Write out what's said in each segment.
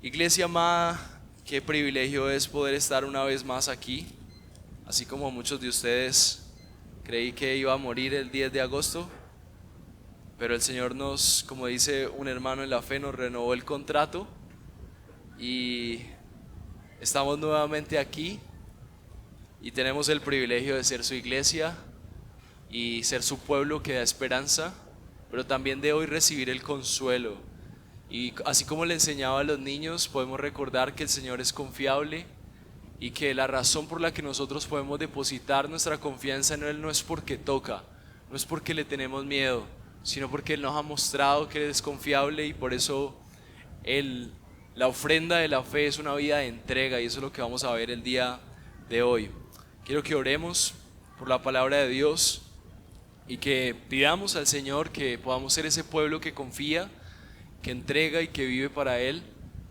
Iglesia amada, qué privilegio es poder estar una vez más aquí. Así como muchos de ustedes, creí que iba a morir el 10 de agosto, pero el Señor nos, como dice un hermano en la fe, nos renovó el contrato y estamos nuevamente aquí y tenemos el privilegio de ser su iglesia y ser su pueblo que da esperanza, pero también de hoy recibir el consuelo. Y así como le enseñaba a los niños, podemos recordar que el Señor es confiable y que la razón por la que nosotros podemos depositar nuestra confianza en Él no es porque toca, no es porque le tenemos miedo, sino porque Él nos ha mostrado que Él es confiable y por eso la ofrenda de la fe es una vida de entrega y eso es lo que vamos a ver el día de hoy. Quiero que oremos por la palabra de Dios y que pidamos al Señor que podamos ser ese pueblo que confía, que entrega y que vive para Él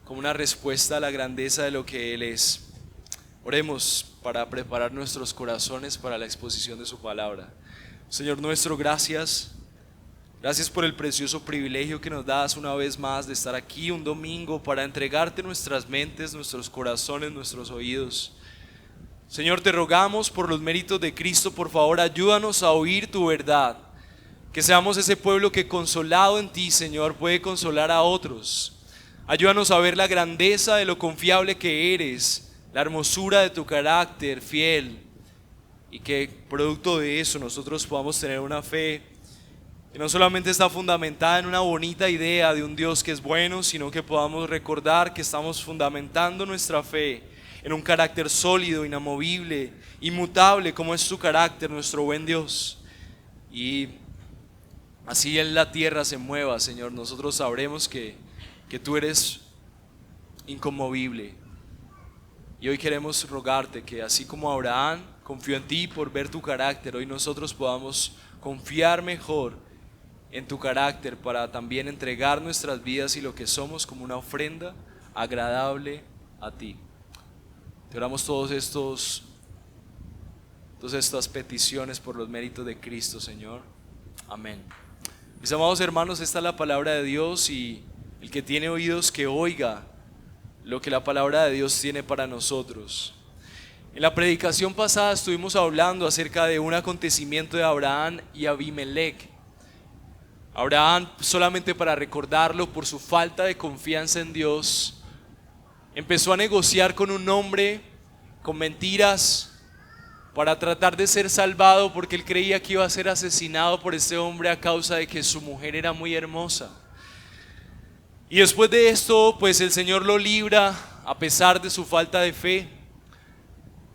como una respuesta a la grandeza de lo que Él es. Oremos para preparar nuestros corazones para la exposición de su palabra. Señor nuestro, gracias. Gracias por el precioso privilegio que nos das una vez más de estar aquí un domingo para entregarte nuestras mentes, nuestros corazones, nuestros oídos. Señor, te rogamos por los méritos de Cristo, por favor, ayúdanos a oír tu verdad. Que seamos ese pueblo que consolado en ti, Señor, puede consolar a otros. Ayúdanos a ver la grandeza de lo confiable que eres, la hermosura de tu carácter fiel, y que producto de eso nosotros podamos tener una fe que no solamente está fundamentada en una bonita idea de un Dios que es bueno, sino que podamos recordar que estamos fundamentando nuestra fe en un carácter sólido, inamovible, inmutable, como es tu carácter, nuestro buen Dios. Y así en la tierra se mueva, Señor, nosotros sabremos que tú eres inconmovible. Y hoy queremos rogarte que así como Abraham confió en ti por ver tu carácter, hoy nosotros podamos confiar mejor en tu carácter para también entregar nuestras vidas y lo que somos como una ofrenda agradable a ti. Te oramos todas estas peticiones por los méritos de Cristo, Señor. Amén. Mis amados hermanos, esta es la palabra de Dios y el que tiene oídos que oiga lo que la palabra de Dios tiene para nosotros. En la predicación pasada estuvimos hablando acerca de un acontecimiento de Abraham y Abimelec. Abraham, solamente para recordarlo, por su falta de confianza en Dios, empezó a negociar con un hombre con mentiras para tratar de ser salvado, porque él creía que iba a ser asesinado por este hombre a causa de que su mujer era muy hermosa. Y después de esto, pues el Señor lo libra a pesar de su falta de fe.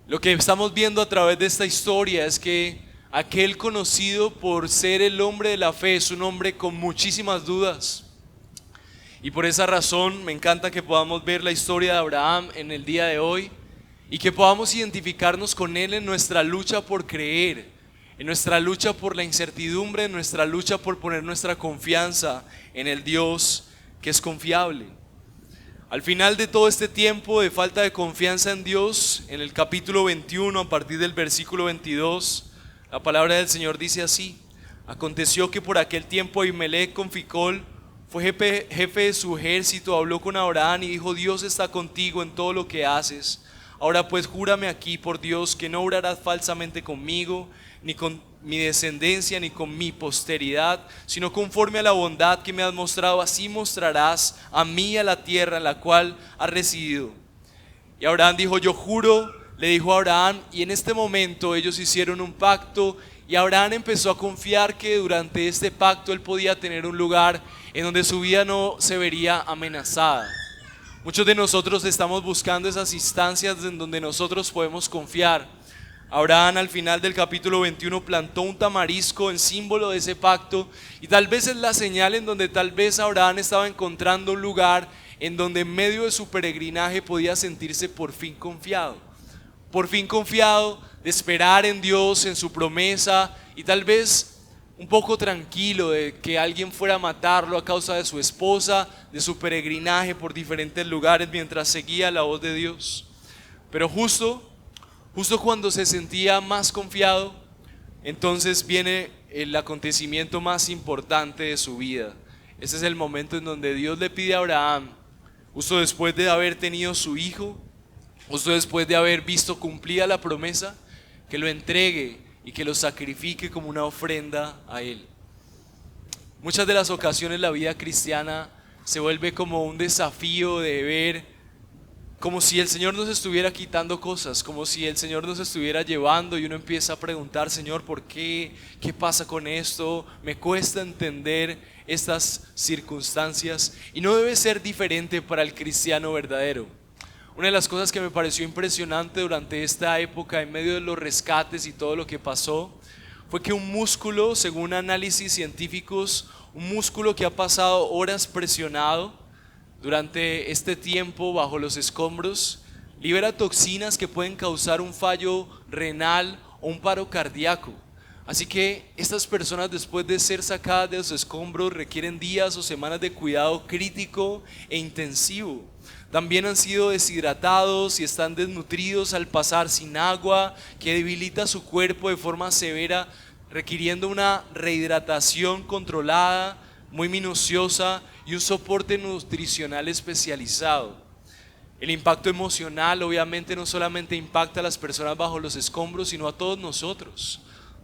Lo que estamos viendo a través de esta historia es que aquel conocido por ser el hombre de la fe es un hombre con muchísimas dudas. Y por esa razón me encanta que podamos ver la historia de Abraham en el día de hoy y que podamos identificarnos con él en nuestra lucha por creer, en nuestra lucha por la incertidumbre, en nuestra lucha por poner nuestra confianza en el Dios que es confiable. Al final de todo este tiempo de falta de confianza en Dios, en el capítulo 21, a partir del versículo 22, la palabra del Señor dice así: aconteció que por aquel tiempo Abimelec con Ficol, fue jefe de su ejército, habló con Abraham y dijo: Dios está contigo en todo lo que haces. Ahora pues júrame aquí por Dios que no obrarás falsamente conmigo, ni con mi descendencia, ni con mi posteridad, sino conforme a la bondad que me has mostrado, así mostrarás a mí y a la tierra en la cual has residido. Y Abraham dijo: yo juro, le dijo a Abraham, y en este momento ellos hicieron un pacto, y Abraham empezó a confiar que durante este pacto él podía tener un lugar en donde su vida no se vería amenazada. Muchos de nosotros estamos buscando esas instancias en donde nosotros podemos confiar. Abraham al final del capítulo 21 plantó un tamarisco en símbolo de ese pacto, y tal vez es la señal en donde tal vez Abraham estaba encontrando un lugar en donde en medio de su peregrinaje podía sentirse por fin confiado de esperar en Dios, en su promesa, y tal vez un poco tranquilo de que alguien fuera a matarlo a causa de su esposa, de su peregrinaje por diferentes lugares mientras seguía la voz de Dios. Pero justo cuando se sentía más confiado, entonces viene el acontecimiento más importante de su vida. Ese es el momento en donde Dios le pide a Abraham justo después de haber tenido su hijo, justo después de haber visto cumplida la promesa, que lo entregue y que lo sacrifique como una ofrenda a Él. Muchas de las ocasiones la vida cristiana se vuelve como un desafío de ver como si el Señor nos estuviera quitando cosas, como si el Señor nos estuviera llevando, y uno empieza a preguntar: Señor, ¿por qué? ¿Qué pasa con esto? Me cuesta entender estas circunstancias, y no debe ser diferente para el cristiano verdadero. Una de las cosas que me pareció impresionante durante esta época, en medio de los rescates y todo lo que pasó, fue que un músculo, según análisis científicos, un músculo que ha pasado horas presionado durante este tiempo bajo los escombros, libera toxinas que pueden causar un fallo renal o un paro cardíaco. Así que estas personas, después de ser sacadas de los escombros, requieren días o semanas de cuidado crítico e intensivo. También han sido deshidratados y están desnutridos al pasar sin agua, que debilita su cuerpo de forma severa, requiriendo una rehidratación controlada, muy minuciosa, y un soporte nutricional especializado. El impacto emocional obviamente no solamente impacta a las personas bajo los escombros, sino a todos nosotros.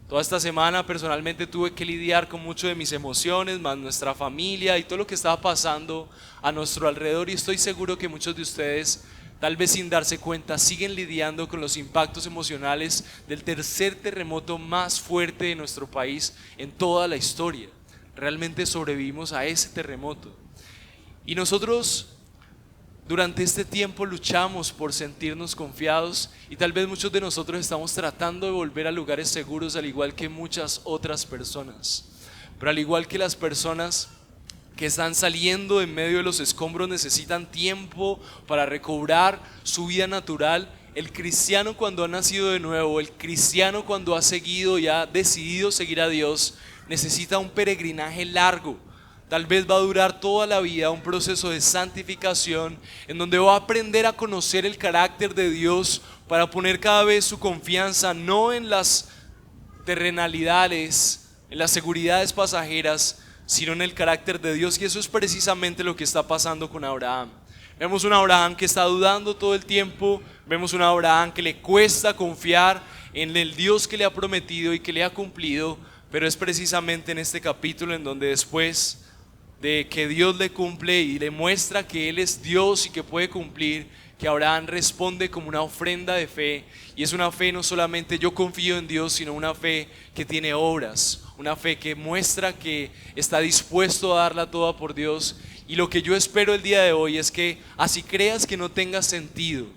Toda esta semana personalmente tuve que lidiar con mucho de mis emociones, más nuestra familia y todo lo que estaba pasando a nuestro alrededor, y estoy seguro que muchos de ustedes, tal vez sin darse cuenta, siguen lidiando con los impactos emocionales del tercer terremoto más fuerte de nuestro país en toda la historia. Realmente sobrevivimos a ese terremoto, y nosotros durante este tiempo luchamos por sentirnos confiados, y tal vez muchos de nosotros estamos tratando de volver a lugares seguros, al igual que muchas otras personas. Pero al igual que las personas que están saliendo en medio de los escombros necesitan tiempo para recobrar su vida natural, el cristiano, cuando ha nacido de nuevo, el cristiano cuando ha seguido y ha decidido seguir a Dios, necesita un peregrinaje largo. Tal vez va a durar toda la vida, un proceso de santificación en donde va a aprender a conocer el carácter de Dios para poner cada vez su confianza no en las terrenalidades, en las seguridades pasajeras, sino en el carácter de Dios. Y eso es precisamente lo que está pasando con Abraham. Vemos un Abraham que está dudando todo el tiempo, vemos un Abraham que le cuesta confiar en el Dios que le ha prometido y que le ha cumplido, pero es precisamente en este capítulo en donde, después de que Dios le cumple y le muestra que Él es Dios y que puede cumplir, que Abraham responde como una ofrenda de fe. Y es una fe no solamente yo confío en Dios, sino una fe que tiene obras, una fe que muestra que está dispuesto a darla toda por Dios. Y lo que yo espero el día de hoy es que, así creas que no tenga sentido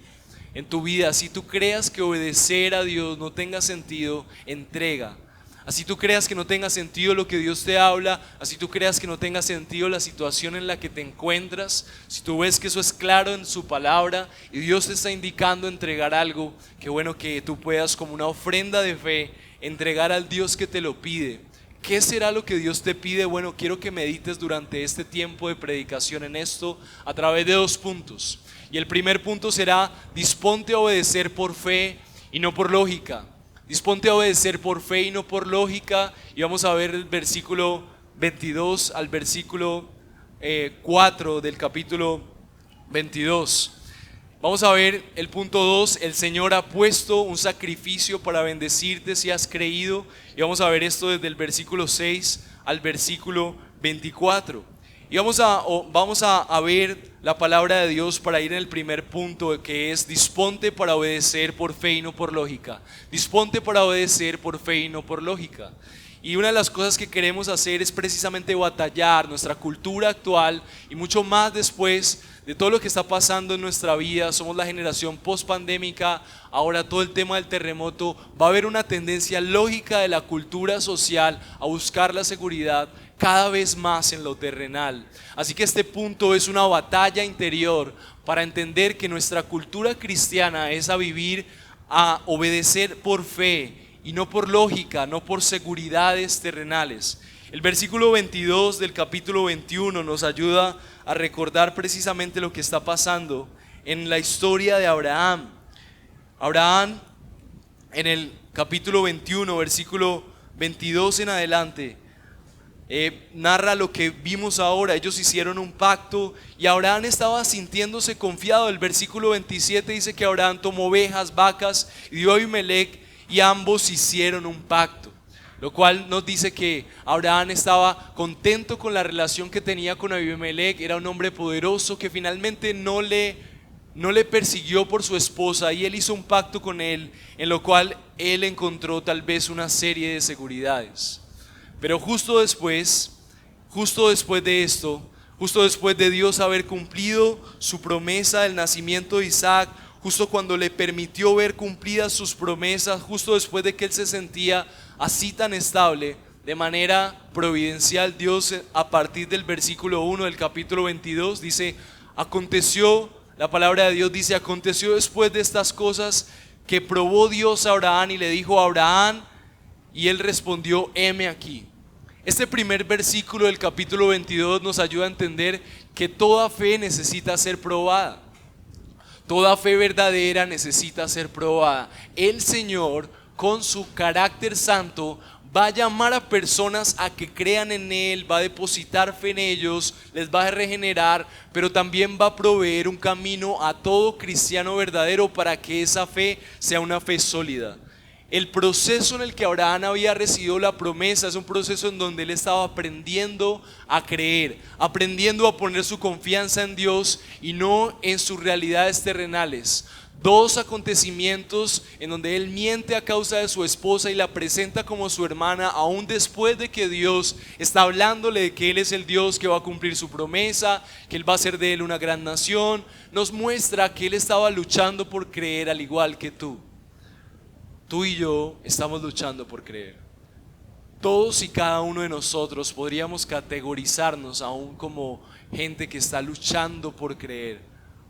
en tu vida, así tú creas que obedecer a Dios no tenga sentido, entrega. Así tú creas que no tenga sentido lo que Dios te habla, así tú creas que no tenga sentido la situación en la que te encuentras, si tú ves que eso es claro en su palabra y Dios te está indicando entregar algo, qué bueno que tú puedas, como una ofrenda de fe, entregar al Dios que te lo pide. ¿Qué será lo que Dios te pide? Bueno, quiero que medites durante este tiempo de predicación en esto a través de 2 puntos. Y el primer punto será: disponte a obedecer por fe y no por lógica. Disponte a obedecer por fe y no por lógica. Y vamos a ver el versículo 22 al versículo 4 del capítulo 22. Vamos a ver el punto 2: el Señor ha puesto un sacrificio para bendecirte si has creído. Y vamos a ver esto desde el versículo 6 al versículo 24. Y vamos a ver la palabra de Dios para ir en el primer punto, que es: disponte para obedecer por fe y no por lógica. Disponte para obedecer por fe y no por lógica. Y una de las cosas que queremos hacer es precisamente batallar nuestra cultura actual, y mucho más después de todo lo que está pasando en nuestra vida. Somos la generación post-pandémica, ahora todo el tema del terremoto. Va a haber una tendencia lógica de la cultura social a buscar la seguridad cada vez más en lo terrenal. Así que este punto es una batalla interior para entender que nuestra cultura cristiana es a vivir, a obedecer por fe y no por lógica, no por seguridades terrenales. El versículo 22 del capítulo 21 nos ayuda a recordar precisamente lo que está pasando en la historia de Abraham. Abraham, en el capítulo 21, versículo 22 en adelante, narra lo que vimos ahora. Ellos hicieron un pacto y Abraham estaba sintiéndose confiado. El versículo 27 dice que Abraham tomó ovejas, vacas y dio a Abimelec, y ambos hicieron un pacto, lo cual nos dice que Abraham estaba contento con la relación que tenía con Abimelec. Era un hombre poderoso que finalmente no le persiguió por su esposa, y él hizo un pacto con él, en lo cual él encontró tal vez una serie de seguridades. Pero justo después de esto, justo después de Dios haber cumplido su promesa del nacimiento de Isaac, justo cuando le permitió ver cumplidas sus promesas, justo después de que él se sentía así tan estable, de manera providencial, Dios, a partir del versículo 1 del capítulo 22, dice: aconteció, la palabra de Dios dice, aconteció después de estas cosas que probó Dios a Abraham y le dijo: Abraham, y él respondió: heme aquí. Este primer versículo del capítulo 22 nos ayuda a entender que toda fe necesita ser probada. Toda fe verdadera necesita ser probada. El Señor, con su carácter santo, va a llamar a personas a que crean en Él, va a depositar fe en ellos, les va a regenerar, pero también va a proveer un camino a todo cristiano verdadero para que esa fe sea una fe sólida. El proceso en el que Abraham había recibido la promesa es un proceso en donde él estaba aprendiendo a creer, aprendiendo a poner su confianza en Dios y no en sus realidades terrenales. Dos acontecimientos en donde él miente a causa de su esposa y la presenta como su hermana, aún después de que Dios está hablándole de que Él es el Dios que va a cumplir su promesa, que Él va a hacer de él una gran nación. Nos muestra que él estaba luchando por creer al igual que tú. Tú y yo estamos luchando por creer. Todos y cada uno de nosotros podríamos categorizarnos aún como gente que está luchando por creer,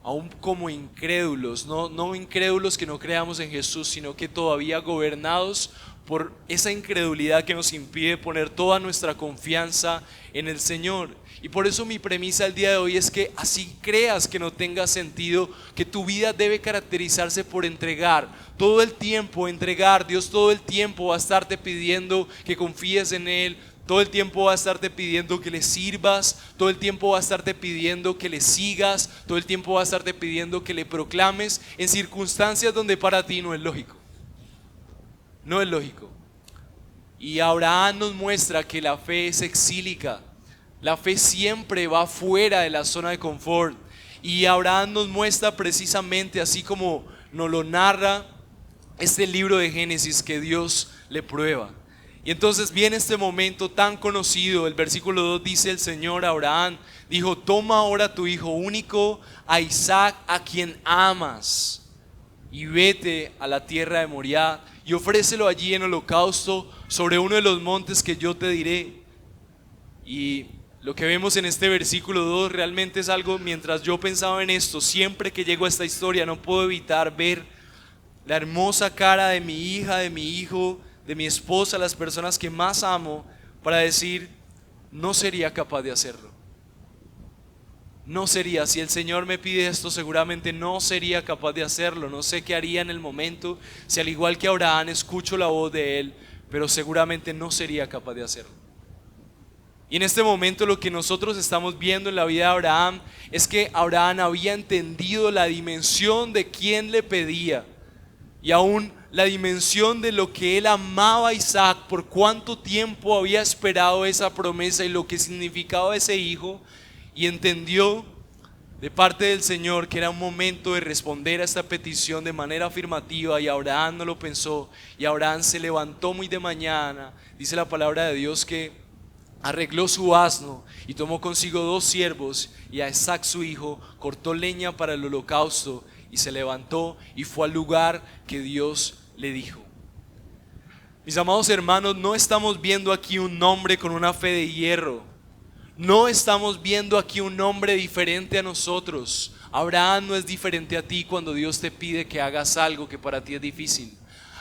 aún como incrédulos, no incrédulos que no creamos en Jesús, sino que todavía gobernados por esa incredulidad que nos impide poner toda nuestra confianza en el Señor. Y por eso mi premisa el día de hoy es que así creas que no tenga sentido, que tu vida debe caracterizarse por entregar todo el tiempo, entregar. Dios todo el tiempo va a estarte pidiendo que confíes en Él, todo el tiempo va a estarte pidiendo que le sirvas, todo el tiempo va a estarte pidiendo que le sigas, todo el tiempo va a estarte pidiendo que le proclames en circunstancias donde para ti no es lógico. No es lógico. Y Abraham nos muestra que la fe es exílica. La fe siempre va fuera de la zona de confort. Y Abraham nos muestra precisamente, así como nos lo narra este libro de Génesis, que Dios le prueba. Y entonces viene este momento tan conocido. El versículo 2 dice: el Señor a Abraham dijo: toma ahora tu hijo único, a Isaac, a quien amas, y vete a la tierra de Moriah y ofrécelo allí en holocausto sobre uno de los montes que yo te diré. Y lo que vemos en este versículo 2 realmente es algo, mientras yo pensaba en esto, siempre que llego a esta historia no puedo evitar ver la hermosa cara de mi hija, de mi hijo, de mi esposa, las personas que más amo, para decir: no sería capaz de hacerlo. No sería, si el Señor me pide esto, seguramente no sería capaz de hacerlo. No sé qué haría en el momento, si al igual que Abraham escucho la voz de Él, pero seguramente no sería capaz de hacerlo. Y en este momento lo que nosotros estamos viendo en la vida de Abraham es que Abraham había entendido la dimensión de quién le pedía, y aún la dimensión de lo que él amaba a Isaac, por cuánto tiempo había esperado esa promesa y lo que significaba ese hijo, y entendió de parte del Señor que era un momento de responder a esta petición de manera afirmativa. Y Abraham no lo pensó, y Abraham se levantó muy de mañana. Dice la palabra de Dios que arregló su asno y tomó consigo 2 siervos y a Isaac su hijo, cortó leña para el holocausto y se levantó y fue al lugar que Dios le dijo. Mis amados hermanos, no estamos viendo aquí un hombre con una fe de hierro. No estamos viendo aquí un hombre diferente a nosotros. Abraham no es diferente a ti cuando Dios te pide que hagas algo que para ti es difícil.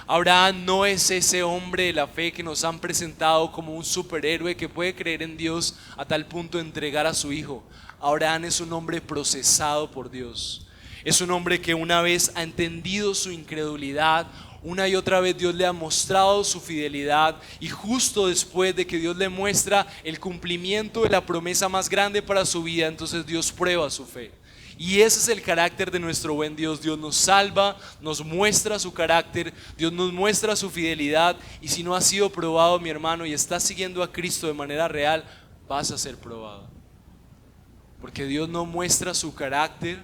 Abraham no es ese hombre de la fe que nos han presentado como un superhéroe que puede creer en Dios a tal punto de entregar a su hijo. Abraham es un hombre procesado por Dios. Es un hombre que una vez ha entendido su incredulidad, una y otra vez Dios le ha mostrado su fidelidad, y justo después de que Dios le muestra el cumplimiento de la promesa más grande para su vida, entonces Dios prueba su fe. Y ese es el carácter de nuestro buen Dios. Dios nos salva, nos muestra su carácter, Dios nos muestra su fidelidad, y si no has sido probado, mi hermano, y estás siguiendo a Cristo de manera real, vas a ser probado. Porque Dios no muestra su carácter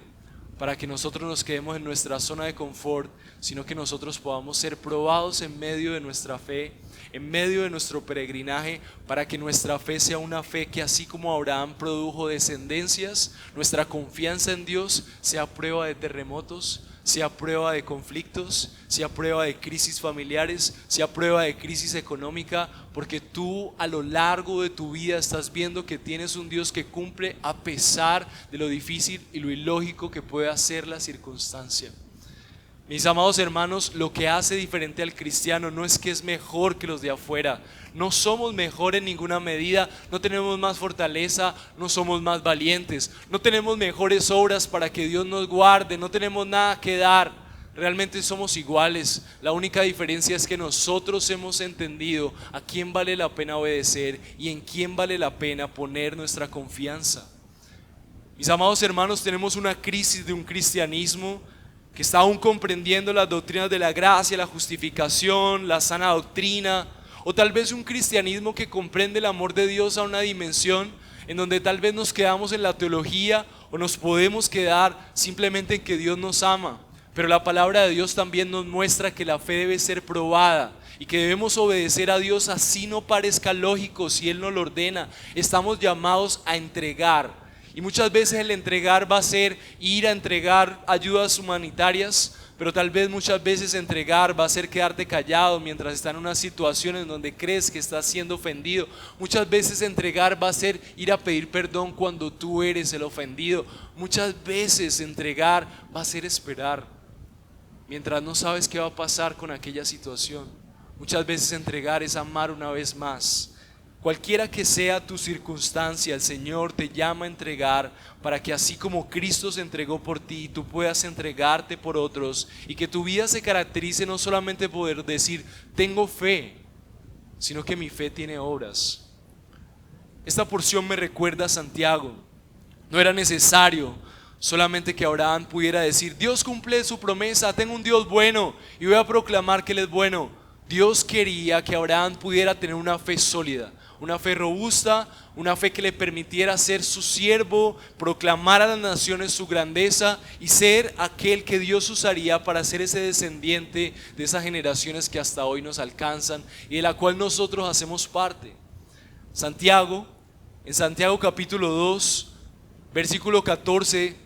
para que nosotros nos quedemos en nuestra zona de confort, sino que nosotros podamos ser probados en medio de nuestra fe, en medio de nuestro peregrinaje, para que nuestra fe sea una fe que, así como Abraham produjo descendencias, nuestra confianza en Dios sea prueba de terremotos, sea prueba de conflictos, sea prueba de crisis familiares, sea prueba de crisis económica, porque tú a lo largo de tu vida estás viendo que tienes un Dios que cumple a pesar de lo difícil y lo ilógico que puede hacer la circunstancia. Mis amados hermanos, lo que hace diferente al cristiano no es que es mejor que los de afuera. No somos mejor en ninguna medida, no tenemos más fortaleza, no somos más valientes, no tenemos mejores obras para que Dios nos guarde, no tenemos nada que dar. Realmente somos iguales. La única diferencia es que nosotros hemos entendido a quién vale la pena obedecer y en quién vale la pena poner nuestra confianza. Mis amados hermanos, tenemos una crisis de un cristianismo que está aún comprendiendo las doctrinas de la gracia, la justificación, la sana doctrina, o tal vez un cristianismo que comprende el amor de Dios a una dimensión en donde tal vez nos quedamos en la teología, o nos podemos quedar simplemente en que Dios nos ama. Pero la palabra de Dios también nos muestra que la fe debe ser probada y que debemos obedecer a Dios así no parezca lógico, si Él nos lo ordena. Estamos llamados a entregar. Y muchas veces el entregar va a ser ir a entregar ayudas humanitarias, pero tal vez muchas veces entregar va a ser quedarte callado mientras estás en una situación en donde crees que estás siendo ofendido. Muchas veces entregar va a ser ir a pedir perdón cuando tú eres el ofendido. Muchas veces entregar va a ser esperar mientras no sabes qué va a pasar con aquella situación. Muchas veces entregar es amar una vez más. Cualquiera que sea tu circunstancia, el Señor te llama a entregar, para que así como Cristo se entregó por ti, tú puedas entregarte por otros, y que tu vida se caracterice no solamente por poder decir tengo fe, sino que mi fe tiene obras. Esta porción me recuerda a Santiago. No era necesario solamente que Abraham pudiera decir Dios cumple su promesa, tengo un Dios bueno y voy a proclamar que Él es bueno. Dios quería que Abraham pudiera tener una fe sólida, una fe robusta, una fe que le permitiera ser su siervo, proclamar a las naciones su grandeza y ser aquel que Dios usaría para ser ese descendiente de esas generaciones que hasta hoy nos alcanzan y de la cual nosotros hacemos parte. Santiago, en Santiago capítulo 2, versículo 14,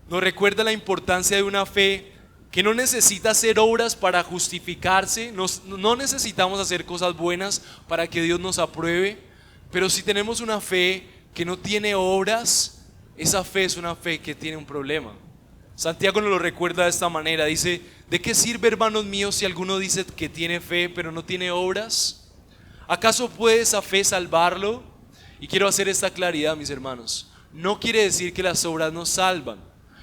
nos recuerda la importancia de una fe que no necesita hacer obras para justificarse. No necesitamos hacer cosas buenas para que Dios nos apruebe, pero si tenemos una fe que no tiene obras, esa fe es una fe que tiene un problema. Santiago nos lo recuerda de esta manera, dice: ¿de qué sirve, hermanos míos, si alguno dice que tiene fe pero no tiene obras? ¿Acaso puede esa fe salvarlo? Y quiero hacer esta claridad, mis hermanos, no quiere decir que las obras nos salvan.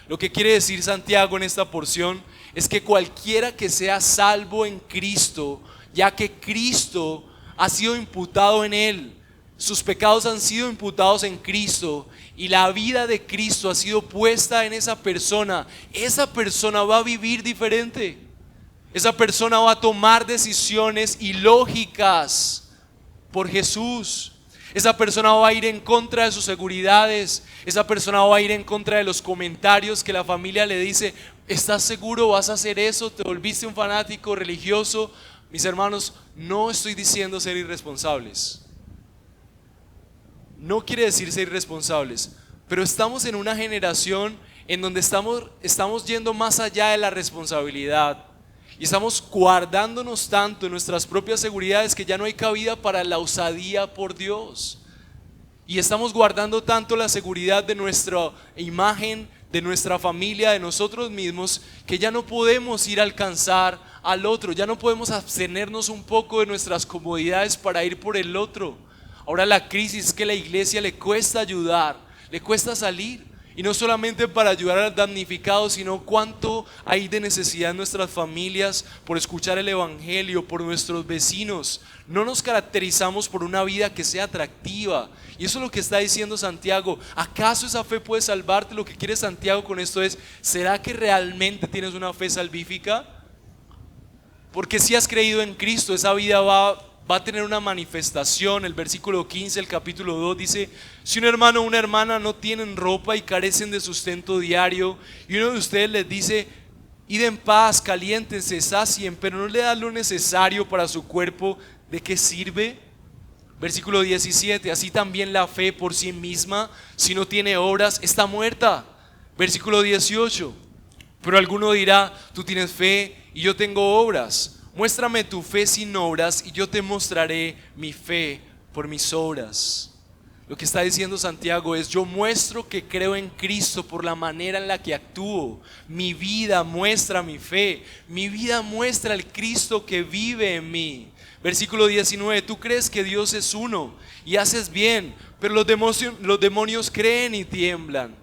Lo que quiere decir Santiago en esta porción es que cualquiera que sea salvo en Cristo, ya que Cristo ha sido imputado en él, sus pecados han sido imputados en Cristo y la vida de Cristo ha sido puesta en esa persona va a vivir diferente. Esa persona va a tomar decisiones ilógicas por Jesús. Esa persona va a ir en contra de sus seguridades. Esa persona va a ir en contra de los comentarios que la familia le dice: ¿estás seguro? ¿Vas a hacer eso? ¿Te volviste un fanático religioso? Mis hermanos, no estoy diciendo ser irresponsables. No quiere decir ser irresponsables, pero estamos en una generación en donde estamos yendo más allá de la responsabilidad. Y estamos guardándonos tanto en nuestras propias seguridades que ya no hay cabida para la osadía por Dios. Y estamos guardando tanto la seguridad de nuestra imagen, de nuestra familia, de nosotros mismos, que ya no podemos ir a alcanzar al otro. Ya no podemos abstenernos un poco de nuestras comodidades para ir por el otro. Ahora la crisis es que a la iglesia le cuesta ayudar, le cuesta salir. Y no solamente para ayudar al damnificado, sino cuánto hay de necesidad en nuestras familias por escuchar el evangelio, por nuestros vecinos. No nos caracterizamos por una vida que sea atractiva. Y eso es lo que está diciendo Santiago. ¿Acaso esa fe puede salvarte? Lo que quiere Santiago con esto es, ¿será que realmente tienes una fe salvífica? Porque si has creído en Cristo, esa vida va a tener una manifestación. El versículo 15, el capítulo 2 dice: si un hermano o una hermana no tienen ropa y carecen de sustento diario, y uno de ustedes les dice: id en paz, caliéntense, sacien, pero no le da lo necesario para su cuerpo, ¿de qué sirve? Versículo 17, así también la fe por sí misma, si no tiene obras, está muerta. Versículo 18, pero alguno dirá: tú tienes fe y yo tengo obras. Muéstrame tu fe sin obras y yo te mostraré mi fe por mis obras. Lo que está diciendo Santiago es: yo muestro que creo en Cristo por la manera en la que actúo. Mi vida muestra mi fe. Mi vida muestra el Cristo que vive en mí. Versículo 19, tú crees que Dios es uno y haces bien, pero los demonios creen y tiemblan.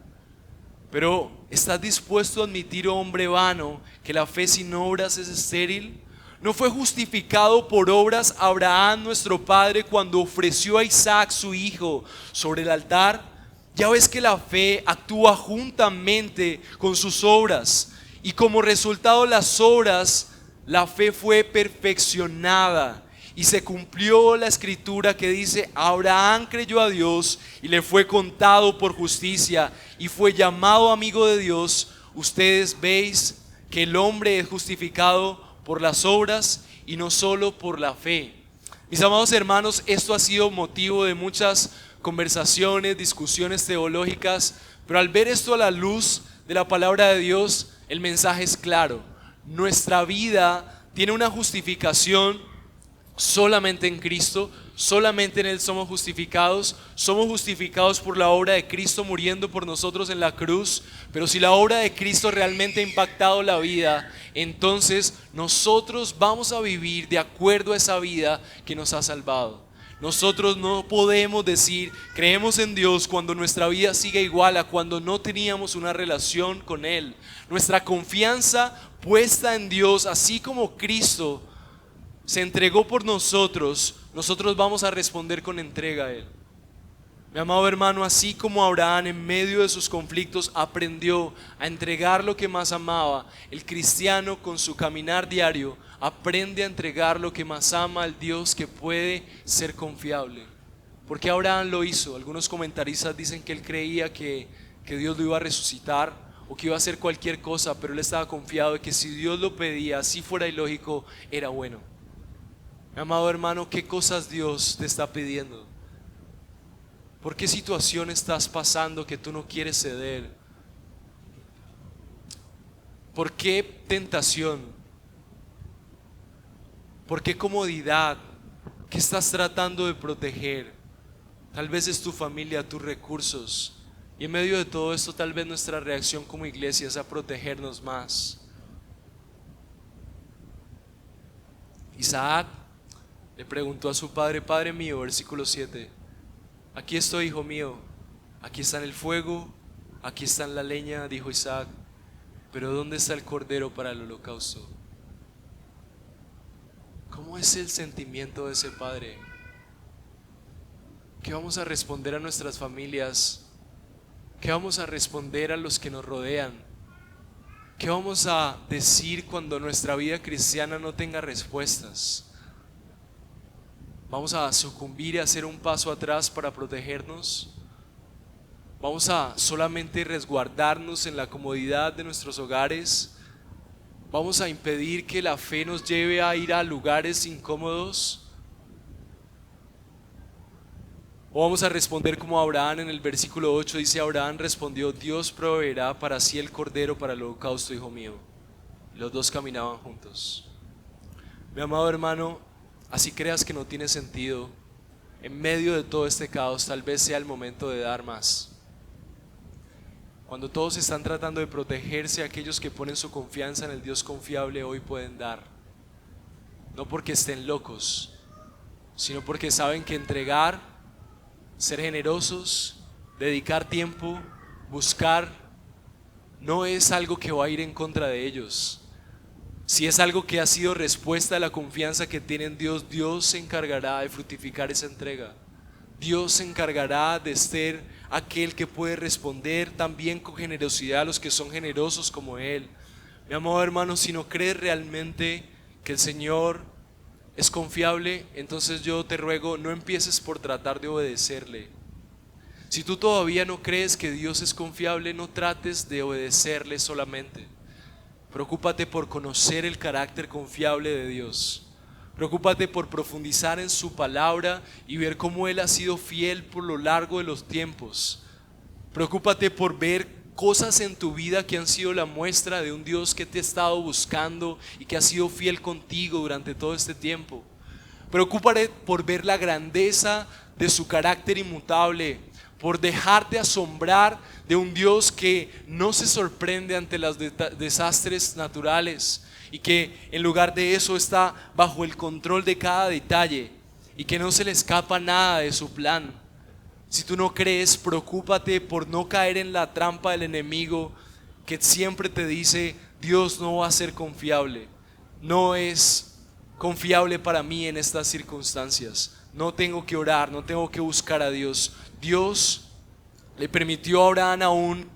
Pero ¿estás dispuesto a admitir, hombre vano, que la fe sin obras es estéril? ¿No fue justificado por obras Abraham nuestro padre cuando ofreció a Isaac su hijo sobre el altar? Ya ves que la fe actúa juntamente con sus obras, y como resultado de las obras, la fe fue perfeccionada. Y se cumplió la escritura que dice: Abraham creyó a Dios y le fue contado por justicia y fue llamado amigo de Dios. Ustedes veis que el hombre es justificado por las obras y no solo por la fe. Mis amados hermanos, esto ha sido motivo de muchas conversaciones, discusiones teológicas, pero al ver esto a la luz de la palabra de Dios, el mensaje es claro. Nuestra vida tiene una justificación solamente en Cristo, solamente en Él somos justificados por la obra de Cristo muriendo por nosotros en la cruz. Pero si la obra de Cristo realmente ha impactado la vida, entonces nosotros vamos a vivir de acuerdo a esa vida que nos ha salvado. Nosotros no podemos decir creemos en Dios cuando nuestra vida sigue igual a cuando no teníamos una relación con Él. Nuestra confianza puesta en Dios, así como Cristo se entregó por nosotros, nosotros vamos a responder con entrega a Él. Mi amado hermano, así como Abraham en medio de sus conflictos aprendió a entregar lo que más amaba, el cristiano con su caminar diario aprende a entregar lo que más ama al Dios que puede ser confiable. ¿Por qué Abraham lo hizo? Algunos comentaristas dicen que él creía que Dios lo iba a resucitar o que iba a hacer cualquier cosa, pero él estaba confiado de que si Dios lo pedía, así fuera ilógico, era bueno. Mi amado hermano, ¿qué cosas Dios te está pidiendo? ¿Por qué situación estás pasando que tú no quieres ceder? ¿Por qué tentación? ¿Por qué comodidad? ¿Qué estás tratando de proteger? Tal vez es tu familia, tus recursos. Y en medio de todo esto, tal vez nuestra reacción como iglesia es a protegernos más. Isaac le preguntó a su padre: Padre mío, versículo 7, aquí estoy, hijo mío, aquí está el fuego, aquí está la leña, dijo Isaac, pero ¿dónde está el cordero para el holocausto? ¿Cómo es el sentimiento de ese padre? ¿Qué vamos a responder a nuestras familias? ¿Qué vamos a responder a los que nos rodean? ¿Qué vamos a decir cuando nuestra vida cristiana no tenga respuestas? ¿Vamos a sucumbir y hacer un paso atrás para protegernos? ¿Vamos a solamente resguardarnos en la comodidad de nuestros hogares? ¿Vamos a impedir que la fe nos lleve a ir a lugares incómodos? ¿O vamos a responder como Abraham en el versículo 8? Dice: Abraham respondió: Dios proveerá para sí el cordero para el holocausto, hijo mío. Y los dos caminaban juntos. Mi amado hermano, así creas que no tiene sentido, en medio de todo este caos, tal vez sea el momento de dar más. Cuando todos están tratando de protegerse, aquellos que ponen su confianza en el Dios confiable hoy pueden dar. No porque estén locos, sino porque saben que entregar, ser generosos, dedicar tiempo, buscar no es algo que va a ir en contra de ellos. Si es algo que ha sido respuesta a la confianza que tienen en Dios, Dios se encargará de fructificar esa entrega. Dios se encargará de ser aquel que puede responder también con generosidad a los que son generosos como Él. Mi amado hermano, si no crees realmente que el Señor es confiable, entonces yo te ruego, no empieces por tratar de obedecerle. Si tú todavía no crees que Dios es confiable, no trates de obedecerle solamente. Preocúpate por conocer el carácter confiable de Dios. Preocúpate por profundizar en su palabra y ver cómo Él ha sido fiel por lo largo de los tiempos. Preocúpate por ver cosas en tu vida que han sido la muestra de un Dios que te ha estado buscando y que ha sido fiel contigo durante todo este tiempo. Preocúpate por ver la grandeza de su carácter inmutable, por dejarte asombrar de un Dios que no se sorprende ante los desastres naturales y que en lugar de eso está bajo el control de cada detalle y que no se le escapa nada de su plan. Si tú no crees, preocúpate por no caer en la trampa del enemigo que siempre te dice: Dios no va a ser confiable, no es confiable para mí en estas circunstancias, no tengo que orar, no tengo que buscar a Dios. Dios le permitió a Abraham aún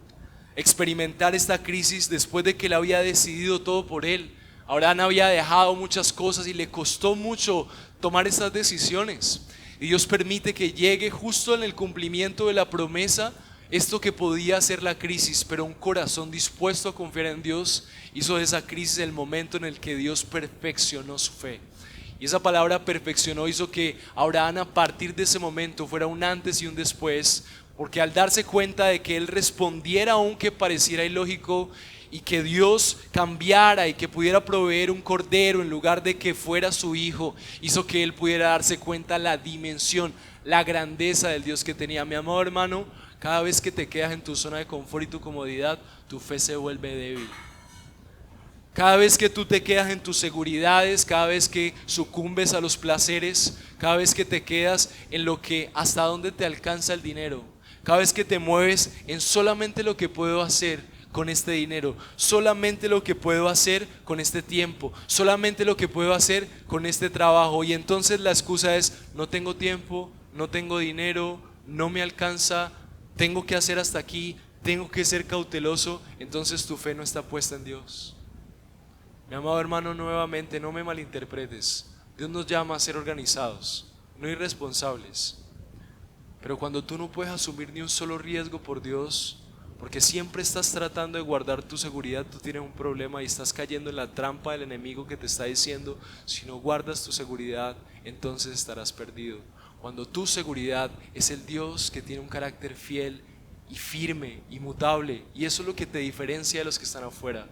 experimentar esta crisis después de que él había decidido todo por él. Abraham había dejado muchas cosas y le costó mucho tomar estas decisiones. Y Dios permite que llegue justo en el cumplimiento de la promesa esto que podía ser la crisis, pero un corazón dispuesto a confiar en Dios hizo de esa crisis el momento en el que Dios perfeccionó su fe. Y esa palabra perfeccionó hizo que Abraham a partir de ese momento fuera un antes y un después, porque al darse cuenta de que él respondiera aunque pareciera ilógico y que Dios cambiara y que pudiera proveer un cordero en lugar de que fuera su hijo, hizo que él pudiera darse cuenta la dimensión, la grandeza del Dios que tenía. Mi amado hermano, cada vez que te quedas en tu zona de confort y tu comodidad, tu fe se vuelve débil. Cada vez que tú te quedas en tus seguridades, cada vez que sucumbes a los placeres, cada vez que te quedas en lo que hasta dónde te alcanza el dinero, cada vez que te mueves en solamente lo que puedo hacer con este dinero, solamente lo que puedo hacer con este tiempo, solamente lo que puedo hacer con este trabajo, y entonces la excusa es: no tengo tiempo, no tengo dinero, no me alcanza, tengo que hacer hasta aquí, tengo que ser cauteloso. Entonces tu fe no está puesta en Dios. Mi amado hermano, nuevamente no me malinterpretes. Dios nos llama a ser organizados, no irresponsables. Pero cuando tú no puedes asumir ni un solo riesgo por Dios, porque siempre estás tratando de guardar tu seguridad, tú tienes un problema y estás cayendo en la trampa del enemigo que te está diciendo: si no guardas tu seguridad, entonces estarás perdido. Cuando tu seguridad es el Dios que tiene un carácter fiel y firme, inmutable, y eso es lo que te diferencia de los que están afuera.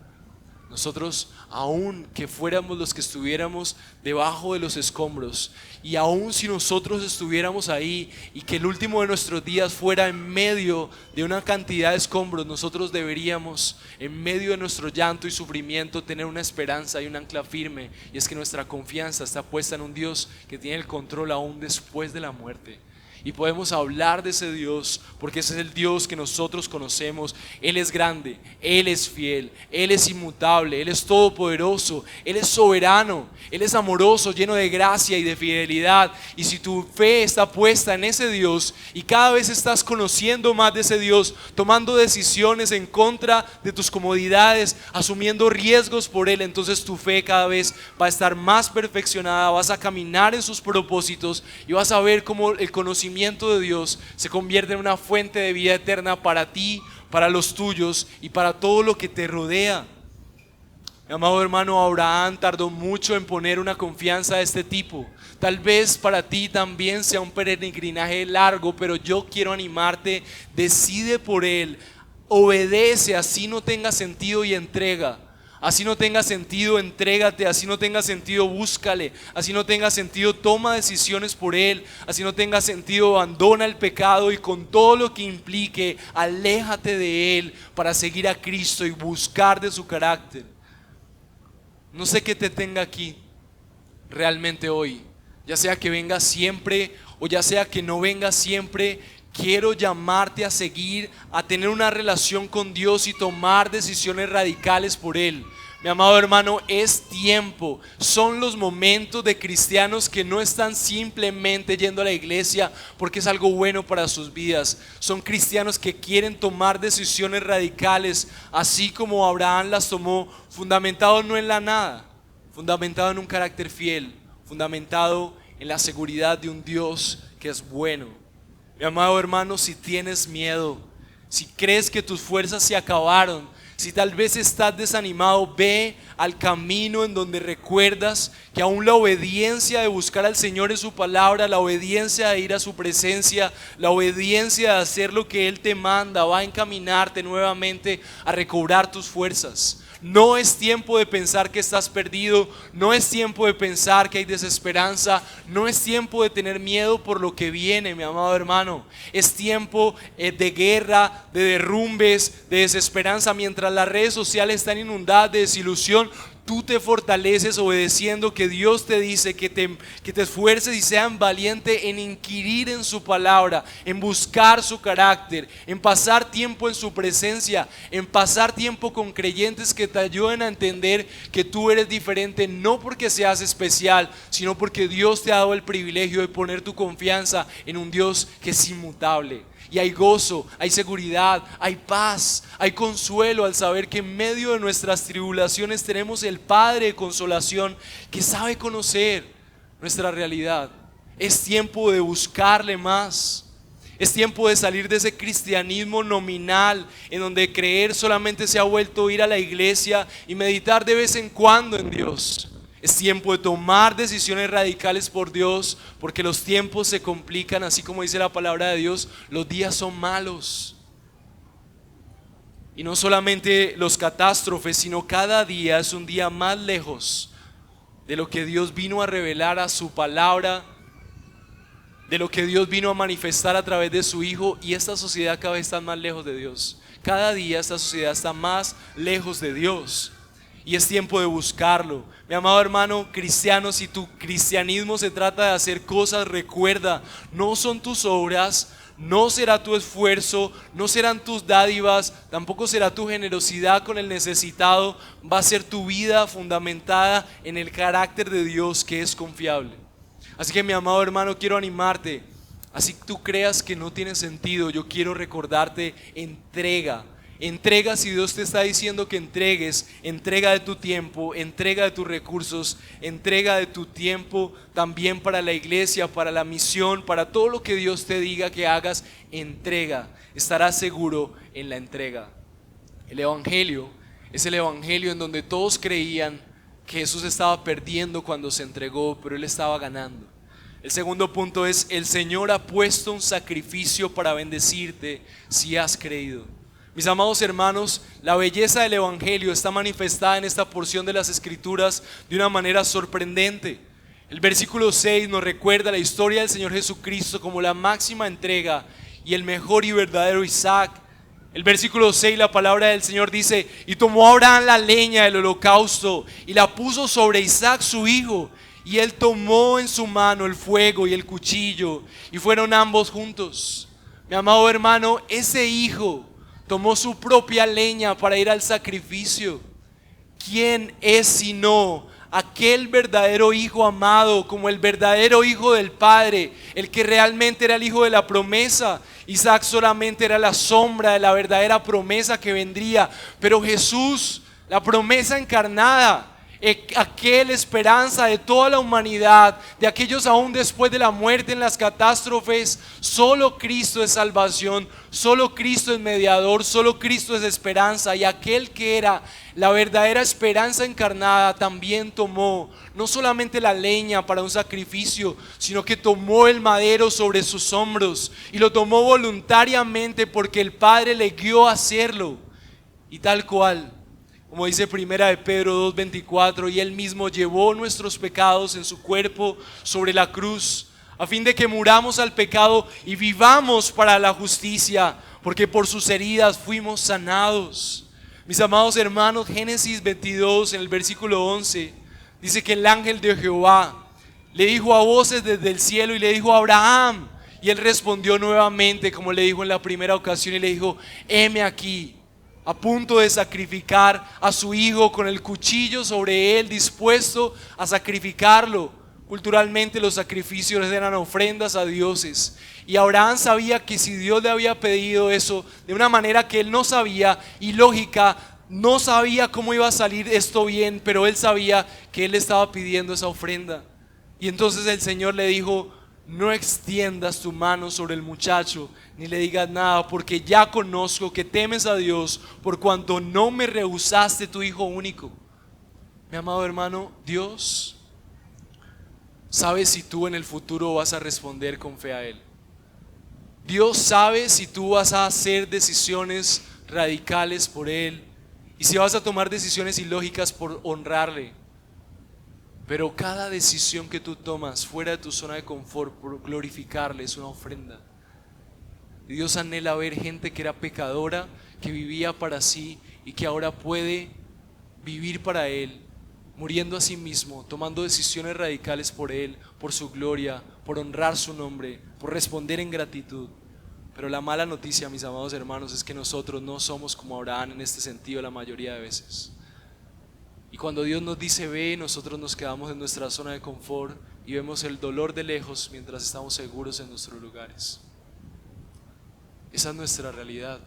Nosotros, aun que fuéramos los que estuviéramos debajo de los escombros, y aun si nosotros estuviéramos ahí y que el último de nuestros días fuera en medio de una cantidad de escombros, nosotros deberíamos, en medio de nuestro llanto y sufrimiento, tener una esperanza y un ancla firme, y es que nuestra confianza está puesta en un Dios que tiene el control aún después de la muerte. Y podemos hablar de ese Dios porque ese es el Dios que nosotros conocemos. Él es grande, Él es fiel, Él es inmutable, Él es todopoderoso, Él es soberano, Él es amoroso, lleno de gracia y de fidelidad. Y si tu fe está puesta en ese Dios y cada vez estás conociendo más de ese Dios, tomando decisiones en contra de tus comodidades, asumiendo riesgos por Él, entonces tu fe cada vez va a estar más perfeccionada, vas a caminar en sus propósitos y vas a ver cómo el conocimiento de Dios se convierte en una fuente de vida eterna para ti, para los tuyos y para todo lo que te rodea. Mi amado hermano, Abraham tardó mucho en poner una confianza de este tipo. Tal vez para ti también sea un peregrinaje largo, pero yo quiero animarte: decide por Él, obedece, así no tenga sentido, y entrega. Así no tenga sentido, entrégate. Así no tenga sentido, búscale. Así no tenga sentido, toma decisiones por Él. Así no tenga sentido, abandona el pecado y con todo lo que implique, aléjate de Él para seguir a Cristo y buscar de su carácter. No sé qué te tenga aquí realmente hoy, ya sea que vengas siempre o ya sea que no vengas siempre. quiero llamarte a seguir, a tener una relación con Dios y tomar decisiones radicales por Él. Mi amado hermano, es tiempo, son los momentos de cristianos que no están simplemente yendo a la iglesia porque es algo bueno para sus vidas. Son cristianos que quieren tomar decisiones radicales, así como Abraham las tomó, fundamentado no en la nada, fundamentado en un carácter fiel, fundamentado en la seguridad de un Dios que es bueno. Mi amado hermano, si tienes miedo, si crees que tus fuerzas se acabaron, si tal vez estás desanimado, ve al camino en donde recuerdas que aún la obediencia de buscar al Señor en su palabra, la obediencia de ir a su presencia, la obediencia de hacer lo que Él te manda, va a encaminarte nuevamente a recobrar tus fuerzas. No es tiempo de pensar que estás perdido, no es tiempo de pensar que hay desesperanza, no es tiempo de tener miedo por lo que viene, mi amado hermano. Es tiempo de guerra, de derrumbes, de desesperanza. Mientras las redes sociales están inundadas de desilusión, tú te fortaleces obedeciendo que Dios te dice que te esfuerces y seas valiente en inquirir en su palabra, en buscar su carácter, en pasar tiempo en su presencia, en pasar tiempo con creyentes que te ayuden a entender que tú eres diferente, no porque seas especial, sino porque Dios te ha dado el privilegio de poner tu confianza en un Dios que es inmutable. Y hay gozo, hay seguridad, hay paz, hay consuelo al saber que en medio de nuestras tribulaciones tenemos el Padre de consolación que sabe conocer nuestra realidad. Es tiempo de buscarle más. Es tiempo de salir de ese cristianismo nominal en donde creer solamente se ha vuelto ir a la iglesia y meditar de vez en cuando en Dios. Es tiempo de tomar decisiones radicales por Dios, porque los tiempos se complican, así como dice la palabra de Dios, los días son malos. Y no solamente los catástrofes, sino cada día es un día más lejos de lo que Dios vino a revelar a su palabra, de lo que Dios vino a manifestar a través de su Hijo, y esta sociedad cada vez está más lejos de Dios. Cada día esta sociedad está más lejos de Dios. Y es tiempo de buscarlo. Mi amado hermano cristiano, si tu cristianismo se trata de hacer cosas, recuerda, no son tus obras, no será tu esfuerzo, no serán tus dádivas, tampoco será tu generosidad con el necesitado, va a ser tu vida fundamentada en el carácter de Dios que es confiable. Así que mi amado hermano, quiero animarte, así que tú creas que no tiene sentido, yo quiero recordarte, entrega. Entrega, si Dios te está diciendo que entregues, entrega de tu tiempo, entrega de tus recursos, entrega de tu tiempo también para la iglesia, para la misión, para todo lo que Dios te diga que hagas, entrega. Estarás seguro en la entrega. El Evangelio es el Evangelio en donde todos creían que Jesús estaba perdiendo cuando se entregó, pero Él estaba ganando. El segundo punto es: el Señor ha puesto un sacrificio para bendecirte si has creído. Mis amados hermanos, la belleza del Evangelio está manifestada en esta porción de las Escrituras de una manera sorprendente. El versículo 6 nos recuerda la historia del Señor Jesucristo como la máxima entrega y el mejor y verdadero Isaac. El versículo 6, la palabra del Señor dice: y tomó Abraham la leña del holocausto y la puso sobre Isaac su hijo, y él tomó en su mano el fuego y el cuchillo, y fueron ambos juntos. Mi amado hermano, ese hijo tomó su propia leña para ir al sacrificio. ¿Quién es sino aquel verdadero hijo amado, como el verdadero hijo del Padre, el que realmente era el hijo de la promesa? Isaac solamente era la sombra de la verdadera promesa que vendría, pero Jesús, la promesa encarnada, aquel esperanza de toda la humanidad, de aquellos aún después de la muerte en las catástrofes. Solo Cristo es salvación, solo Cristo es mediador, solo Cristo es esperanza, y aquel que era la verdadera esperanza encarnada también tomó no solamente la leña para un sacrificio, sino que tomó el madero sobre sus hombros y lo tomó voluntariamente porque el Padre le guió a hacerlo. Y tal cual, como dice primera de Pedro 2:24, y Él mismo llevó nuestros pecados en su cuerpo sobre la cruz, a fin de que muramos al pecado y vivamos para la justicia, porque por sus heridas fuimos sanados. Mis amados hermanos, Génesis 22 en el versículo 11 dice que el ángel de Jehová le dijo a voces desde el cielo y le dijo a Abraham, Y él respondió nuevamente, como le dijo en la primera ocasión, y le dijo: heme aquí, a punto de sacrificar a su hijo, con el cuchillo sobre él, dispuesto a sacrificarlo. Culturalmente los sacrificios eran ofrendas a dioses. Y Abraham sabía que si Dios le había pedido eso de una manera que él no sabía, ilógica, no sabía cómo iba a salir esto bien, pero él sabía que él estaba pidiendo esa ofrenda. Y entonces el Señor le dijo: no extiendas tu mano sobre el muchacho, ni le digas nada, porque ya conozco que temes a Dios, por cuanto no me rehusaste tu hijo único. Mi amado hermano, Dios sabe si tú en el futuro vas a responder con fe a Él. Dios sabe si tú vas a hacer decisiones radicales por Él y si vas a tomar decisiones ilógicas por honrarle. Pero cada decisión que tú tomas fuera de tu zona de confort por glorificarle es una ofrenda. Dios anhela ver gente que era pecadora, que vivía para sí y que ahora puede vivir para Él, muriendo a sí mismo, tomando decisiones radicales por Él, por su gloria, por honrar su nombre, por responder en gratitud. Pero la mala noticia, mis amados hermanos, es que nosotros no somos como Abraham en este sentido la mayoría de veces. Y cuando Dios nos dice ve, nosotros nos quedamos en nuestra zona de confort y vemos el dolor de lejos mientras estamos seguros en nuestros lugares. Esa es nuestra realidad.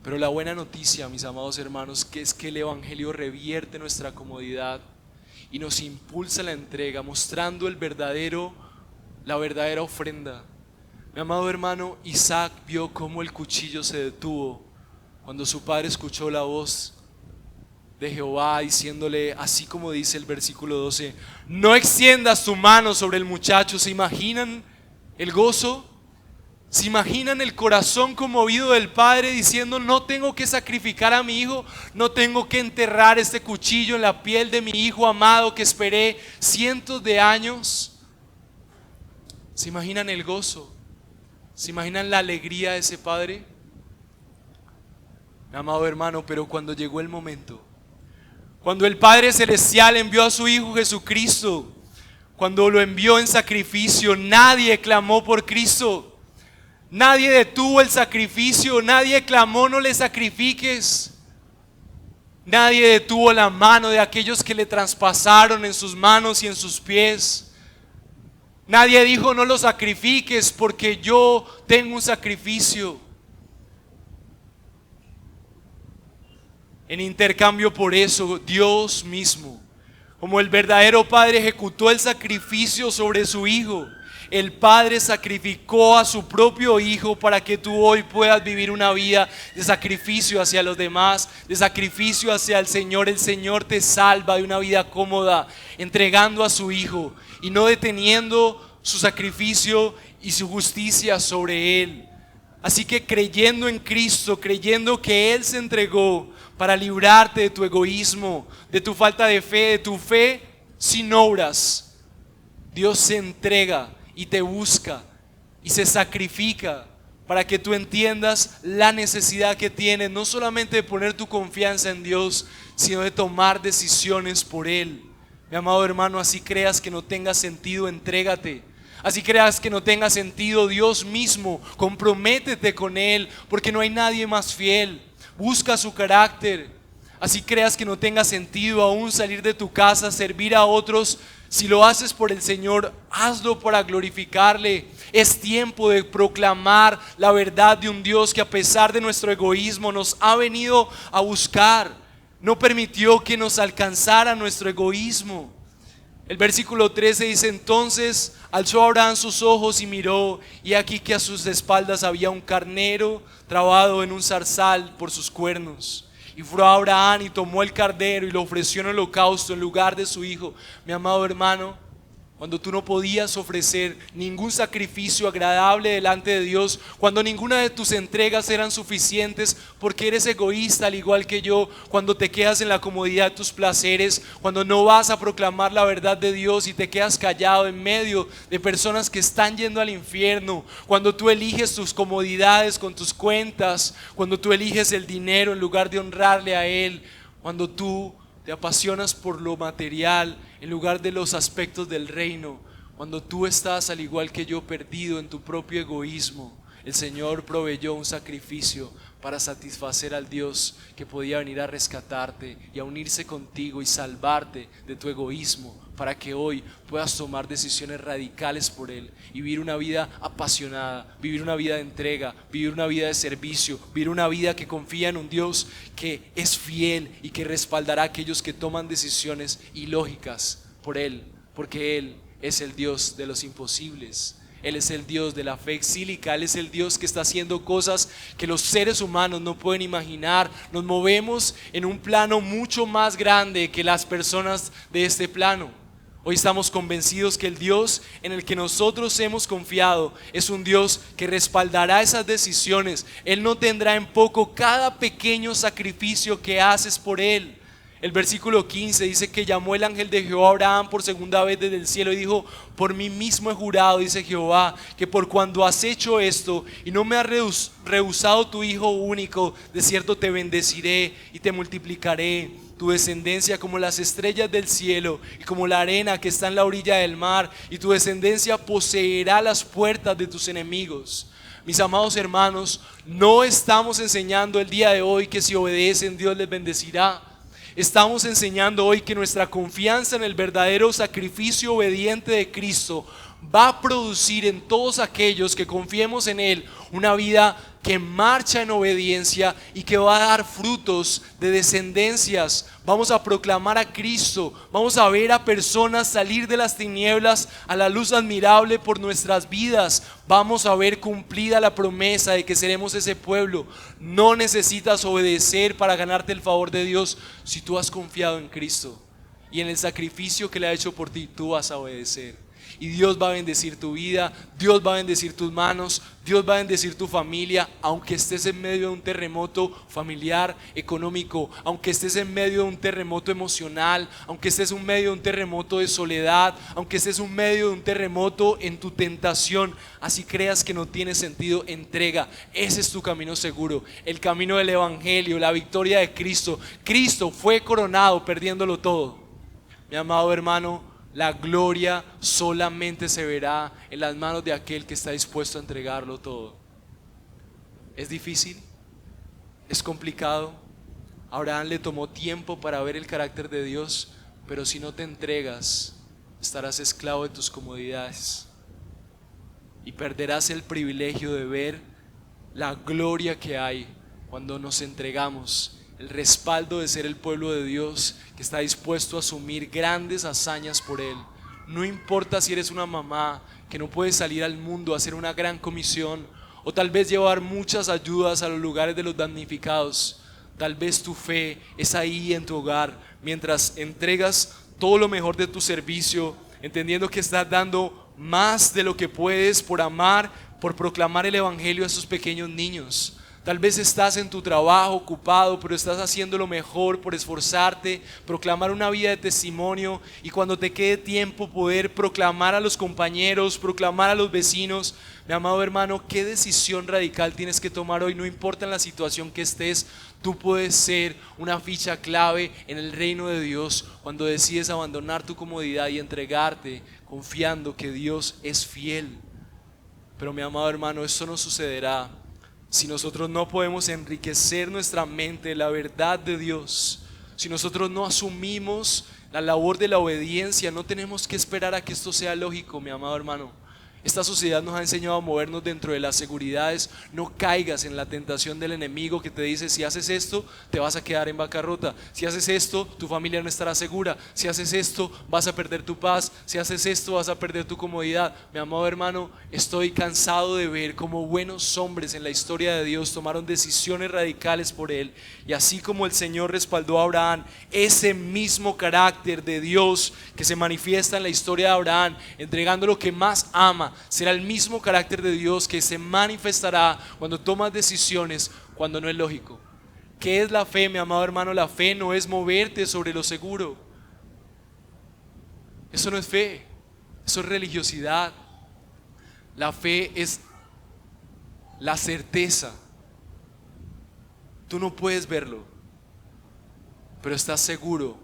Pero la buena noticia, mis amados hermanos, que es que el Evangelio revierte nuestra comodidad y nos impulsa a la entrega, mostrando la verdadera ofrenda. Mi amado hermano, Isaac vio cómo el cuchillo se detuvo cuando su padre escuchó la voz de Jehová diciéndole, así como dice el versículo 12: no extiendas tu mano sobre el muchacho. ¿Se imaginan el gozo? ¿Se imaginan el corazón conmovido del padre diciendo: no tengo que sacrificar a mi hijo, no tengo que enterrar este cuchillo en la piel de mi hijo amado que esperé cientos de años? ¿Se imaginan el gozo? ¿Se imaginan la alegría de ese padre? Mi amado hermano, pero cuando llegó el momento, cuando el Padre Celestial envió a su Hijo Jesucristo, cuando lo envió en sacrificio, nadie clamó por Cristo. Nadie detuvo el sacrificio, nadie clamó: no le sacrifiques. Nadie detuvo la mano de aquellos que le traspasaron en sus manos y en sus pies. Nadie dijo: no lo sacrifiques porque yo tengo un sacrificio. En intercambio por eso, Dios mismo, como el verdadero Padre, ejecutó el sacrificio sobre su Hijo. El Padre sacrificó a su propio Hijo para que tú hoy puedas vivir una vida de sacrificio hacia los demás, de sacrificio hacia el Señor. El Señor te salva de una vida cómoda, entregando a su Hijo y no deteniendo su sacrificio y su justicia sobre Él. Así que creyendo en Cristo, creyendo que Él se entregó para librarte de tu egoísmo, de tu falta de fe, de tu fe sin obras, Dios se entrega y te busca y se sacrifica para que tú entiendas la necesidad que tienes, no solamente de poner tu confianza en Dios, sino de tomar decisiones por Él. Mi amado hermano, así creas que no tenga sentido, entrégate. Así creas que no tenga sentido, Dios mismo, comprométete con Él, porque no hay nadie más fiel. Busca su carácter. Así creas que no tenga sentido aún salir de tu casa, servir a otros. Si lo haces por el Señor, hazlo para glorificarle. Es tiempo de proclamar la verdad de un Dios que a pesar de nuestro egoísmo nos ha venido a buscar. No permitió que nos alcanzara nuestro egoísmo. El versículo 13 dice: entonces alzó Abraham sus ojos y miró, y aquí que a sus espaldas había un carnero trabado en un zarzal por sus cuernos. Y fue Abraham y tomó el carnero y lo ofreció en holocausto en lugar de su hijo. Mi amado hermano, cuando tú no podías ofrecer ningún sacrificio agradable delante de Dios, cuando ninguna de tus entregas eran suficientes porque eres egoísta al igual que yo, cuando te quedas en la comodidad de tus placeres, cuando no vas a proclamar la verdad de Dios y te quedas callado en medio de personas que están yendo al infierno, cuando tú eliges tus comodidades con tus cuentas, cuando tú eliges el dinero en lugar de honrarle a Él, cuando tú te apasionas por lo material en lugar de los aspectos del reino, Cuando tú estás al igual que yo perdido en tu propio egoísmo, el Señor proveyó un sacrificio para satisfacer al Dios que podía venir a rescatarte y a unirse contigo y salvarte de tu egoísmo, para que hoy puedas tomar decisiones radicales por Él y vivir una vida apasionada, vivir una vida de entrega, vivir una vida de servicio, vivir una vida que confía en un Dios que es fiel y que respaldará a aquellos que toman decisiones ilógicas por Él, porque Él es el Dios de los imposibles. Él es el Dios de la fe exílica. Él es el Dios que está haciendo cosas que los seres humanos no pueden imaginar. Nos movemos en un plano mucho más grande que las personas de este plano. Hoy estamos convencidos que el Dios en el que nosotros hemos confiado es un Dios que respaldará esas decisiones. Él no tendrá en poco cada pequeño sacrificio que haces por Él. El versículo 15 dice que llamó el ángel de Jehová a Abraham por segunda vez desde el cielo y dijo: por mí mismo he jurado, dice Jehová, que por cuando has hecho esto y no me has rehusado tu hijo único, de cierto te bendeciré y te multiplicaré tu descendencia como las estrellas del cielo y como la arena que está en la orilla del mar, y tu descendencia poseerá las puertas de tus enemigos. Mis amados hermanos, no estamos enseñando el día de hoy que si obedecen Dios les bendecirá. Estamos enseñando hoy que nuestra confianza en el verdadero sacrificio obediente de Cristo va a producir en todos aquellos que confiemos en Él una vida que marcha en obediencia y que va a dar frutos de descendencias. Vamos a proclamar a Cristo, vamos a ver a personas salir de las tinieblas a la luz admirable por nuestras vidas. Vamos a ver cumplida la promesa de que seremos ese pueblo. No necesitas obedecer para ganarte el favor de Dios. Si tú has confiado en Cristo y en el sacrificio que le ha hecho por ti, tú vas a obedecer. Y Dios va a bendecir tu vida, Dios va a bendecir tus manos, Dios va a bendecir tu familia, aunque estés en medio de un terremoto familiar, económico, aunque estés en medio de un terremoto emocional, aunque estés en medio de un terremoto de soledad, aunque estés en medio de un terremoto en tu tentación. Así creas que no tiene sentido, entrega. Ese es tu camino seguro, el camino del evangelio, la victoria de Cristo. Cristo fue coronado perdiéndolo todo. Mi amado hermano, la gloria solamente se verá en las manos de aquel que está dispuesto a entregarlo todo. ¿Es difícil? ¿Es complicado? A Abraham le tomó tiempo para ver el carácter de Dios, pero si no te entregas, estarás esclavo de tus comodidades y perderás el privilegio de ver la gloria que hay cuando nos entregamos, el respaldo de ser el pueblo de Dios que está dispuesto a asumir grandes hazañas por Él. No importa si eres una mamá que no puede salir al mundo a hacer una gran comisión, o tal vez llevar muchas ayudas a los lugares de los damnificados. Tal vez tu fe es ahí en tu hogar, mientras entregas todo lo mejor de tu servicio, entendiendo que estás dando más de lo que puedes por amar, por proclamar el evangelio a esos pequeños niños. Tal vez estás en tu trabajo ocupado, pero estás haciendo lo mejor por esforzarte, proclamar una vida de testimonio, y cuando te quede tiempo poder proclamar a los compañeros, proclamar a los vecinos. Mi amado hermano, ¿qué decisión radical tienes que tomar hoy? No importa en la situación que estés, tú puedes ser una ficha clave en el reino de Dios cuando decides abandonar tu comodidad y entregarte confiando que Dios es fiel. Pero mi amado hermano, esto no sucederá si nosotros no podemos enriquecer nuestra mente de la verdad de Dios. Si nosotros no asumimos la labor de la obediencia, no tenemos que esperar a que esto sea lógico, mi amado hermano. Esta sociedad nos ha enseñado a movernos dentro de las seguridades. No caigas en la tentación del enemigo que te dice: si haces esto, te vas a quedar en bancarrota. Si haces esto, tu familia no estará segura. Si haces esto, vas a perder tu paz. Si haces esto, vas a perder tu comodidad. Mi amado hermano, estoy cansado de ver cómo buenos hombres en la historia de Dios tomaron decisiones radicales por Él. Y así como el Señor respaldó a Abraham, ese mismo carácter de Dios que se manifiesta en la historia de Abraham, entregando lo que más ama, será el mismo carácter de Dios que se manifestará cuando tomas decisiones cuando no es lógico. ¿Qué es la fe, mi amado hermano? La fe no es moverte sobre lo seguro. Eso no es fe, eso es religiosidad. La fe es la certeza. Tú no puedes verlo, pero estás seguro,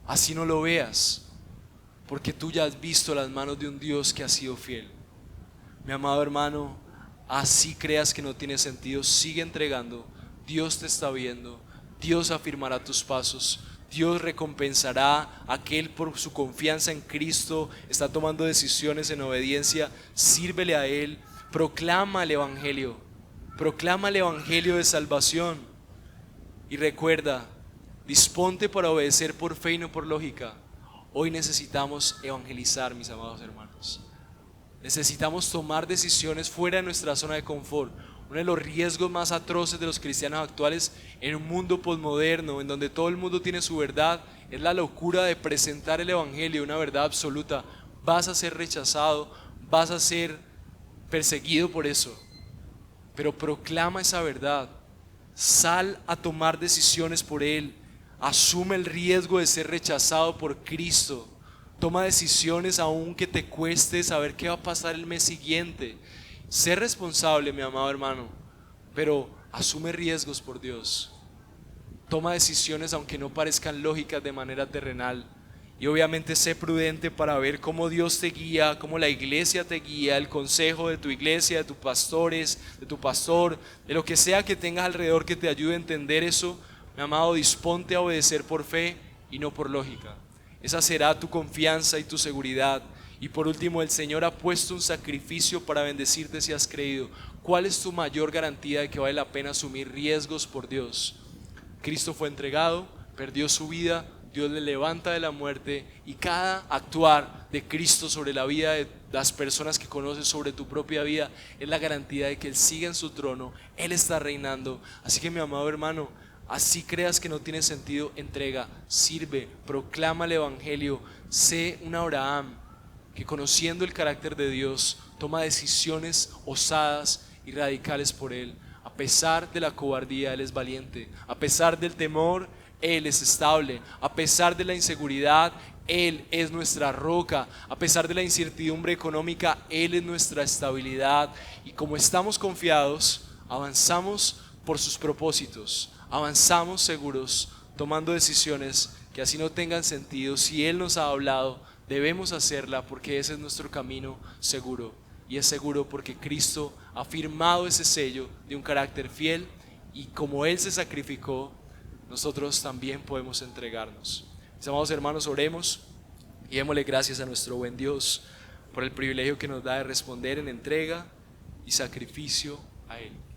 así no lo veas, porque tú ya has visto las manos de un Dios que ha sido fiel. Mi amado hermano, así creas que no tiene sentido, sigue entregando. Dios te está viendo, Dios afirmará tus pasos, Dios recompensará a aquel por su confianza en Cristo, está tomando decisiones en obediencia. Sírvele a Él, proclama el Evangelio de salvación. Y recuerda, disponte para obedecer por fe y no por lógica. Hoy necesitamos evangelizar, mis amados hermanos. Necesitamos tomar decisiones fuera de nuestra zona de confort. Uno de los riesgos más atroces de los cristianos actuales en un mundo posmoderno, en donde todo el mundo tiene su verdad, es la locura de presentar el Evangelio, una verdad absoluta. Vas a ser rechazado, vas a ser perseguido por eso, pero proclama esa verdad. Sal a tomar decisiones por Él. Asume el riesgo de ser rechazado por Cristo. Toma decisiones aun que te cueste saber qué va a pasar el mes siguiente. Sé responsable, mi amado hermano, pero asume riesgos por Dios. Toma decisiones aunque no parezcan lógicas de manera terrenal. Y obviamente sé prudente para ver cómo Dios te guía, cómo la iglesia te guía, el consejo de tu iglesia, de tus pastores, de tu pastor, de lo que sea que tengas alrededor que te ayude a entender eso. Mi amado, disponte a obedecer por fe y no por lógica. Esa será tu confianza y tu seguridad. Y por último, el Señor ha puesto un sacrificio para bendecirte si has creído. ¿Cuál es tu mayor garantía de que vale la pena asumir riesgos por Dios? Cristo fue entregado, perdió su vida, Dios le levanta de la muerte, y cada actuar de Cristo sobre la vida de las personas que conoces, sobre tu propia vida, es la garantía de que Él sigue en su trono, Él está reinando. Así que, mi amado hermano, así creas que no tiene sentido, entrega, sirve, proclama el Evangelio. Sé un Abraham que, conociendo el carácter de Dios, toma decisiones osadas y radicales por Él. A pesar de la cobardía, Él es valiente. A pesar del temor, Él es estable. A pesar de la inseguridad, Él es nuestra roca. A pesar de la incertidumbre económica, Él es nuestra estabilidad. Y como estamos confiados, avanzamos por sus propósitos. Avanzamos seguros, tomando decisiones que así no tengan sentido. Si Él nos ha hablado, debemos hacerla, porque ese es nuestro camino seguro. Y es seguro porque Cristo ha firmado ese sello de un carácter fiel, y como Él se sacrificó, nosotros también podemos entregarnos. Mis amados hermanos, oremos y démosle gracias a nuestro buen Dios por el privilegio que nos da de responder en entrega y sacrificio a Él.